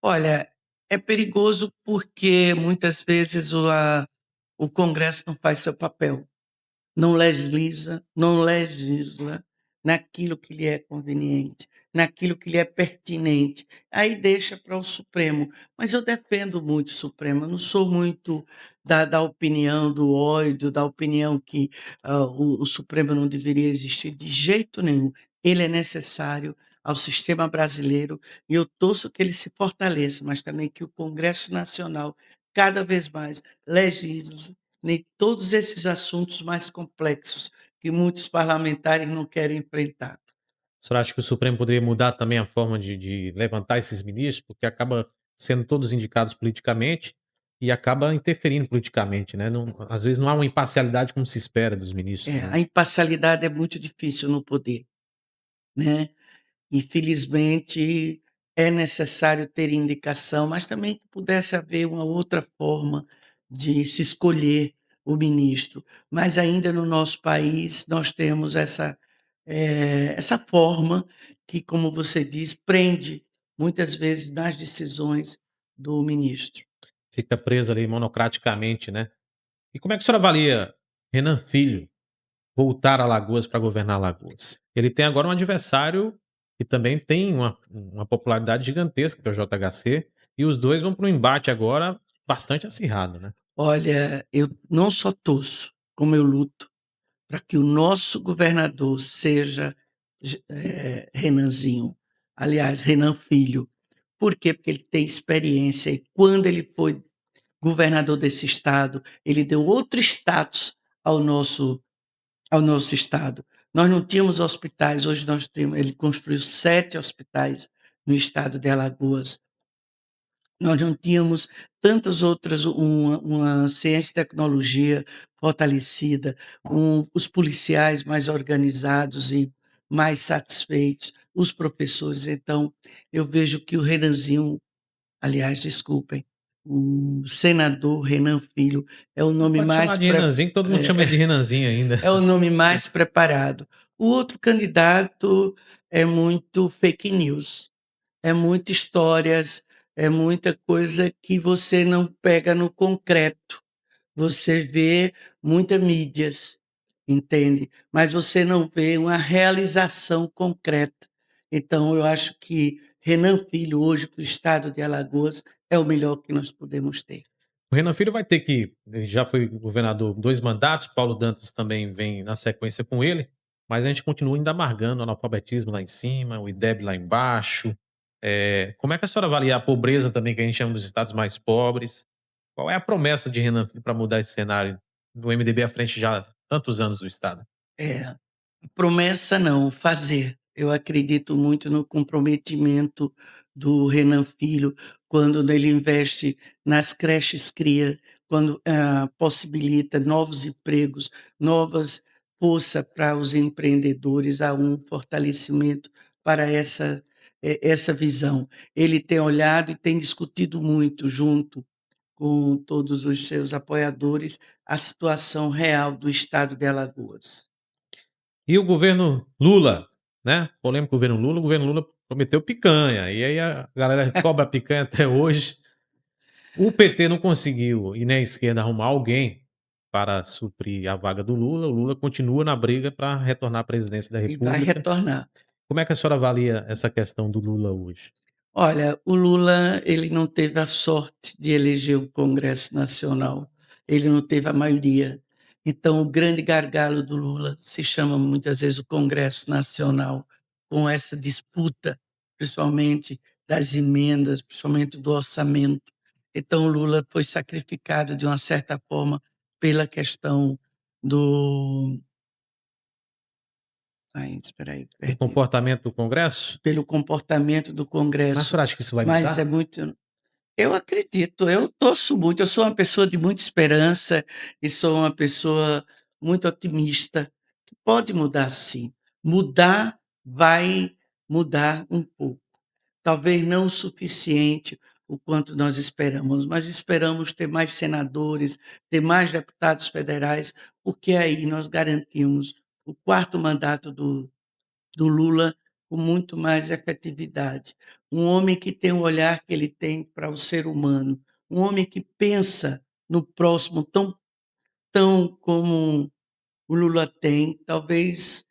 Speaker 2: Olha, é perigoso porque muitas vezes o Congresso não faz seu papel. Não legisla naquilo que lhe é conveniente, naquilo que lhe é pertinente, aí deixa para o Supremo. Mas eu defendo muito o Supremo, eu não sou muito da opinião do ódio, da opinião que, o Supremo não deveria existir, de jeito nenhum. Ele é necessário ao sistema brasileiro e eu torço que ele se fortaleça, mas também que o Congresso Nacional cada vez mais legisle nem todos esses assuntos mais complexos que muitos parlamentares não querem enfrentar.
Speaker 1: A senhora acha que o Supremo poderia mudar também a forma de levantar esses ministros, porque acaba sendo todos indicados politicamente e acaba interferindo politicamente, né, não às vezes não há uma imparcialidade como se espera dos ministros,
Speaker 2: É,
Speaker 1: né.
Speaker 2: a imparcialidade é muito difícil no poder, né. Infelizmente, é necessário ter indicação, mas também que pudesse haver uma outra forma de se escolher o ministro. Mas ainda no nosso país nós temos essa forma que, como você diz, prende muitas vezes nas decisões do ministro.
Speaker 1: Fica preso ali monocraticamente, né. E como é que a senhora avalia Renan Filho voltar a Alagoas para governar Alagoas? Ele tem agora um adversário que também tem uma popularidade gigantesca, que é o JHC, e os 2 vão para um embate agora bastante acirrado, né.
Speaker 2: Olha, eu não só torço, como eu luto para que o nosso governador seja Renanzinho, aliás, Renan Filho. Por quê? Porque ele tem experiência e quando ele foi governador desse estado, ele deu outro status ao nosso estado. Nós não tínhamos hospitais, hoje nós temos, ele construiu 7 hospitais no estado de Alagoas. Nós não tínhamos tantas outras, uma ciência e tecnologia fortalecida, os policiais mais organizados e mais satisfeitos, os professores. Então, eu vejo que o Renanzinho, aliás, desculpem, o senador Renan Filho é o
Speaker 1: Não,
Speaker 2: nome
Speaker 1: pode chamar
Speaker 2: mais
Speaker 1: de Renanzinho, que todo mundo chama ele de Renanzinho ainda.
Speaker 2: é o nome mais preparado. O outro candidato é muito fake news. É muita histórias, é muita coisa que você não pega no concreto. Você vê muita mídias, entende, mas você não vê uma realização concreta. Então eu acho que Renan Filho hoje para o estado de Alagoas é o melhor que nós podemos ter.
Speaker 1: O Renan Filho vai ter que ele já foi governador 2 mandatos, Paulo Dantas também vem na sequência com ele, mas a gente continua ainda amargando o analfabetismo lá em cima, o IDEB lá embaixo. Como é que a senhora avalia a pobreza também que a gente chama dos estados mais pobres? Qual é a promessa de Renan Filho para mudar esse cenário do MDB à frente já há tantos anos do estado?
Speaker 2: É. Promessa não, fazer. Eu acredito muito no comprometimento do Renan Filho, quando ele investe nas creches cria, quando, possibilita novos empregos, novas força para os empreendedores, há um fortalecimento para essa visão. Ele tem olhado e tem discutido muito junto com todos os seus apoiadores, a situação real do estado de Alagoas.
Speaker 1: E o governo Lula, né, polêmico o governo Lula prometeu picanha, e aí a galera cobra picanha até hoje. O PT não conseguiu e nem a esquerda arrumar alguém para suprir a vaga do Lula, o Lula continua na briga para retornar à presidência da
Speaker 2: E vai
Speaker 1: república.
Speaker 2: retornar.
Speaker 1: Como é que a senhora avalia essa questão do Lula hoje?
Speaker 2: Olha, o Lula, ele não teve a sorte de eleger o Congresso Nacional, ele não teve a maioria. Então, o grande gargalo do Lula se chama muitas vezes o Congresso Nacional, com essa disputa, principalmente das emendas, principalmente do orçamento. Então, o Lula foi sacrificado, de uma certa forma, pela questão do. Ai, espera aí,
Speaker 1: Do
Speaker 2: perdi.
Speaker 1: comportamento do Congresso?
Speaker 2: Pelo comportamento do
Speaker 1: Mas a
Speaker 2: Congresso,
Speaker 1: senhora acha que isso vai
Speaker 2: mas é
Speaker 1: mudar?
Speaker 2: muito. Eu acredito, eu torço muito, eu sou uma pessoa de muita esperança e sou uma pessoa muito otimista, que pode mudar sim. Mudar, vai mudar um pouco. Talvez não o suficiente o quanto nós esperamos, mas esperamos ter mais senadores, ter mais deputados federais, porque aí nós garantimos o quarto mandato do Lula com muito mais efetividade. Um homem que tem o olhar que ele tem para o ser humano, um homem que pensa no próximo tão como o Lula tem, talvez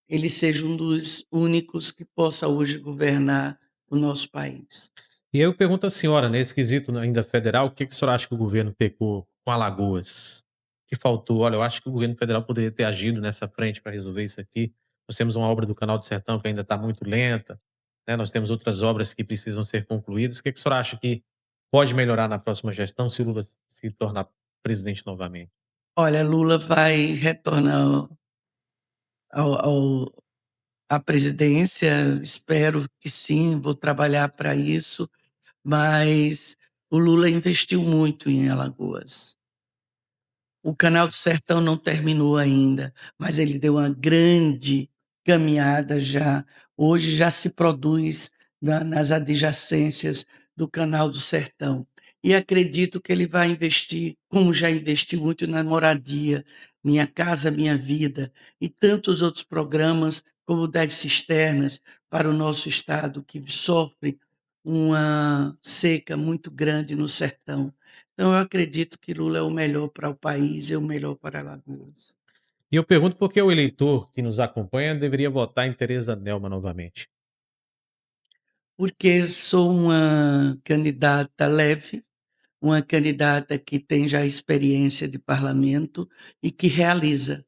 Speaker 2: ele seja um dos únicos que possa hoje governar o nosso país.
Speaker 1: E eu pergunto à senhora, nesse quesito ainda federal, o que que a senhora acha que o governo pecou com Alagoas? Que faltou? Olha, eu acho que o governo federal poderia ter agido nessa frente para resolver isso aqui. Nós temos uma obra do Canal do Sertão que ainda está muito lenta, né? Nós temos outras obras que precisam ser concluídas. O que que a senhora acha que pode melhorar na próxima gestão se o Lula se tornar presidente novamente?
Speaker 2: Olha, Lula vai retornar ao à presidência, espero que sim, vou trabalhar para isso, mas o Lula investiu muito em Alagoas. O Canal do Sertão não terminou ainda, mas ele deu uma grande caminhada já. Hoje já se produz nas adjacências do Canal do Sertão. E acredito que ele vai investir, como já investiu muito na moradia, Minha Casa Minha Vida, e tantos outros programas, como o das cisternas, para o nosso estado, que sofre uma seca muito grande no sertão. Então eu acredito que Lula é o melhor para o país e o melhor para Alagoas.
Speaker 1: E eu pergunto por que o eleitor que nos acompanha deveria votar em Tereza Nelma novamente.
Speaker 2: Porque sou uma candidata leve, uma candidata que tem já experiência de parlamento e que realiza.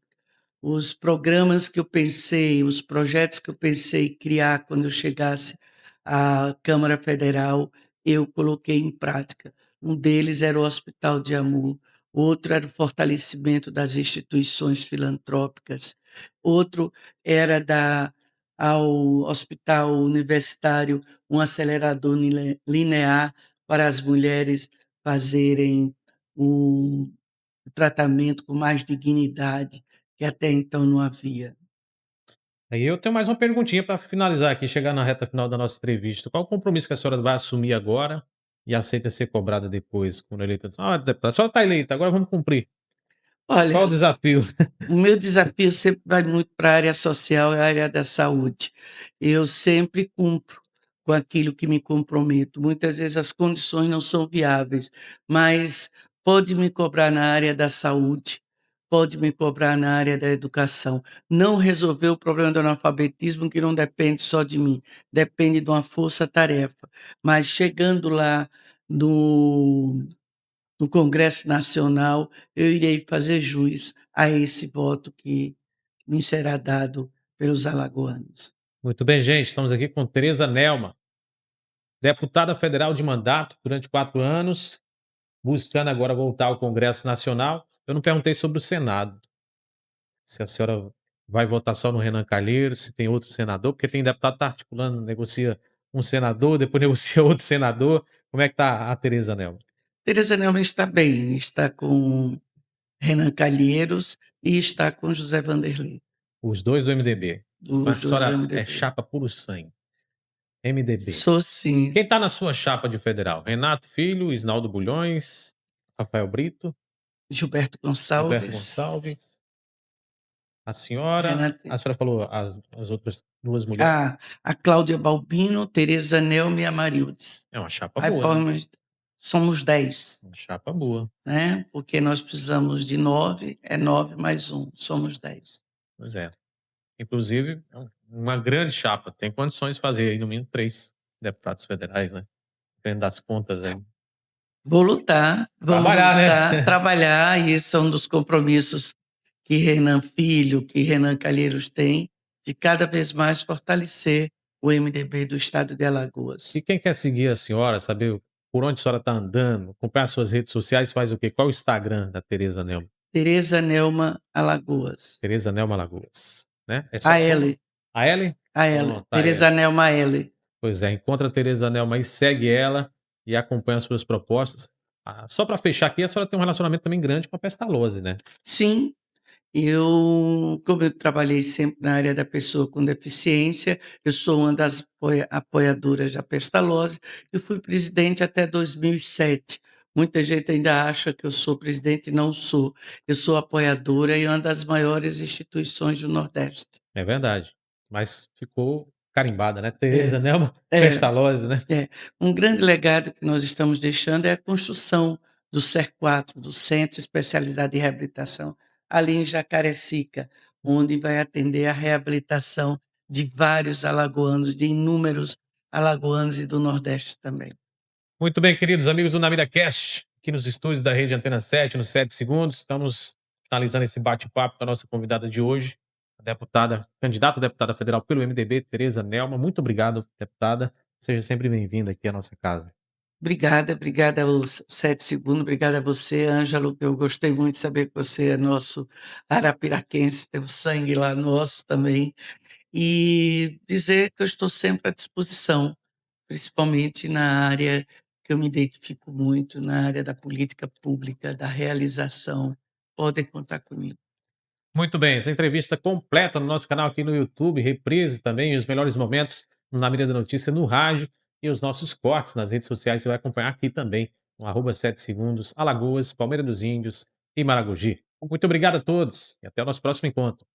Speaker 2: Os programas que eu pensei, os projetos que eu pensei criar quando eu chegasse à Câmara Federal, eu coloquei em prática. Um deles era o Hospital de Amor, outro era o fortalecimento das instituições filantrópicas, outro era dar ao hospital universitário um acelerador linear para as mulheres fazerem um tratamento com mais dignidade, que até então não havia.
Speaker 1: Aí eu tenho mais uma perguntinha para finalizar aqui, chegar na reta final da nossa entrevista. Qual o compromisso que a senhora vai assumir agora e aceita ser cobrada depois, quando eleita? Ah, deputada, a senhora está eleita, agora vamos cumprir. Qual o
Speaker 2: Olha,
Speaker 1: desafio?
Speaker 2: o meu desafio sempre vai muito para a área social e a área da saúde. Eu sempre cumpro com aquilo que me comprometo. Muitas vezes as condições não são viáveis, mas pode me cobrar na área da saúde, pode me cobrar na área da educação. Não resolveu o problema do analfabetismo, que não depende só de mim, depende de uma força-tarefa. Mas chegando lá no Congresso Nacional, eu irei fazer jus a esse voto que me será dado pelos alagoanos.
Speaker 1: Muito bem, gente, estamos aqui com Tereza Nelma, deputada federal de mandato durante 4 anos, buscando agora voltar ao Congresso Nacional. Eu não perguntei sobre o Senado, se a senhora vai votar só no Renan Calheiros, se tem outro senador, porque tem deputado que tá articulando, negocia um senador, depois negocia outro senador. Como é que tá a Tereza Nelma?
Speaker 2: Tereza Neumann está bem, está com Renan Calheiros e está com José Vanderlei,
Speaker 1: Os 2 do MDB. Então a
Speaker 2: os 2 do
Speaker 1: senhora é
Speaker 2: MDB.
Speaker 1: chapa puro sangue, MDB.
Speaker 2: Sou sim,
Speaker 1: Quem tá na sua chapa de federal? Renato Filho, Isnaldo Bulhões, Rafael Brito,
Speaker 2: Gilberto
Speaker 1: Gilberto
Speaker 2: Gonçalves,
Speaker 1: Gonçalves, a
Speaker 2: Renato,
Speaker 1: senhora falou as outras 2 mulheres?
Speaker 2: a Cláudia Balbino, Tereza Neumann e Amarildes.
Speaker 1: É uma chapa boa, né?
Speaker 2: Reformas, somos 10,
Speaker 1: Uma chapa boa.
Speaker 2: né, porque nós precisamos de 9, é 9 mais 1, somos 10.
Speaker 1: Pois é. Inclusive, é uma grande chapa, tem condições de fazer aí no mínimo 3 deputados federais, né, dependendo das contas aí.
Speaker 2: Vou lutar, vamos
Speaker 1: Trabalhar,
Speaker 2: lutar,
Speaker 1: né.
Speaker 2: trabalhar, e isso é um dos compromissos que Renan Filho, que Renan Calheiros tem, de cada vez mais fortalecer o MDB do estado de
Speaker 1: E
Speaker 2: Alagoas.
Speaker 1: quem quer seguir a senhora, saber por onde a senhora está andando, acompanhar suas redes sociais, faz o quê? Qual é o Instagram da Tereza Nelma?
Speaker 2: Tereza Neumann Alagoas.
Speaker 1: Tereza Nelma Alagoas, né? É
Speaker 2: A
Speaker 1: só
Speaker 2: L,
Speaker 1: a Ellen?
Speaker 2: a L,
Speaker 1: Pronto, a Ellen.
Speaker 2: Tereza Neumann L.
Speaker 1: Pois é, encontra a Tereza Nelma aí, segue ela e acompanha as suas propostas. Ah, só para fechar aqui, a senhora tem um relacionamento também grande com a Pestalozzi, né?
Speaker 2: Sim, como eu trabalhei sempre na área da pessoa com deficiência, eu sou uma das apoiadoras da Pestalozzi, eu fui presidente até 2007. Muita gente ainda acha que eu sou presidente, não sou. Eu sou apoiadora e uma das maiores instituições do Nordeste.
Speaker 1: É verdade, mas ficou carimbada, né, Tereza
Speaker 2: É,
Speaker 1: Nelma
Speaker 2: é.
Speaker 1: Pestalozzi, né.
Speaker 2: É, um grande legado que nós estamos deixando é a construção do CER4, do Centro Especializado em Reabilitação, ali em Jacarecica, onde vai atender a reabilitação de vários alagoanos, de inúmeros alagoanos e do Nordeste também.
Speaker 1: Muito bem, queridos amigos do NaminaCast, aqui nos estúdios da Rede Antena 7, nos 7 segundos, estamos finalizando esse bate-papo com a nossa convidada de hoje, a deputada candidata a deputada federal pelo MDB, Tereza Nelma. Muito obrigado, deputada, seja sempre bem-vinda aqui à nossa casa.
Speaker 2: Obrigada, obrigada aos 7 segundos, obrigada a você, Ângelo, que eu gostei muito de saber que você é nosso arapiraquense, tem o sangue lá nosso também, e dizer que eu estou sempre à disposição. Principalmente na área que eu me identifico muito, na área da política pública, da realização. Podem contar comigo.
Speaker 1: Muito bem, essa entrevista completa no nosso canal aqui no YouTube, reprise também, os melhores momentos na Mira da Notícia no rádio e os nossos cortes nas redes sociais você vai acompanhar aqui também, no arroba 7 segundos, Alagoas, Palmeira dos Índios e Maragogi. Muito obrigado a todos e até o nosso próximo encontro.